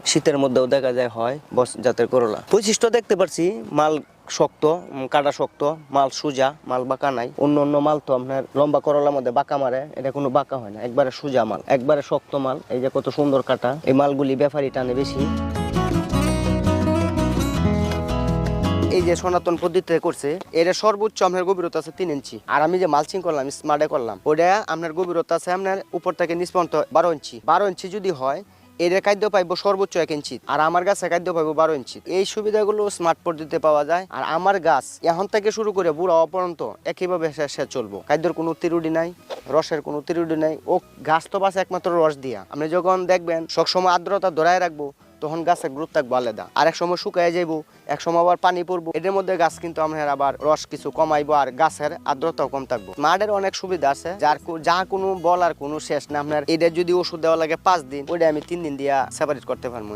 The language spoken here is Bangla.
শীতের মধ্যেও দেখা যায় হয় বস জাতের করলা। বৈশিষ্ট্য দেখতে পাচ্ছি মাল শক্ত, কাটা শক্ত, মাল সোজা, মাল বাঁকা নাই। অন্য মাল তো আপনার লম্বা করলার মধ্যে বাঁকা মারে, এটা কোনো বাঁকা হয় না, একবারে সোজা মাল, একবারে শক্ত মাল। এই যে কত সুন্দর কাটা, এই মালগুলি ব্যাপারী টানে বেশি। এই যে সনাতন পদ্ধতিতে করছে, এর সর্বোচ্চ আপনার গভীরতা আছে 3 ইঞ্চি। আর আমি যে মালচিং করলাম, স্মার্টে করলাম, ওটা আপনার গভীরতা আছে আপনার উপর থেকে নিচ পর্যন্ত 12 ইঞ্চি। 12 ইঞ্চি যদি হয়, এর খাদ্য পাইবো সর্বোচ্চ 1 ইঞ্চি, আর আমার গাছে খাদ্য পাইবো 12 ইঞ্চি। এই সুবিধাগুলো স্মার্ট পদ্ধতিতে পাওয়া যায়। আর আমার গাছ এখন থেকে শুরু করে বুড়া হওয়া পর্যন্ত একইভাবে সে চলবো। খাদ্যের কোনো ত্রুটি নাই, রসের কোনো ত্রুটি নাই। ও গাছ তো বাঁচে একমাত্র রস দিয়া। আপনি যখন দেখবেন সবসময় আর্দ্রতা ধরায় রাখবো, তখন গাছের গ্রোথ থাকবো আলাদা। আর এক সময় শুকায় যাইবো, এক সময় আবার পানি পড়বো, এটার মধ্যে গাছ কিন্তু আপনার আবার রস কিছু কমাইবো, আর গাছের আর্দ্রতাও কম থাকবো। স্মার্টের অনেক সুবিধা আছে, যা কোনো বলার কোনো শেষ না। আপনার এটা যদি ওষুধ দেওয়া লাগে 5 দিন, ওইটা আমি 3 দিন দিয়া সেপারেট করতে পারবো।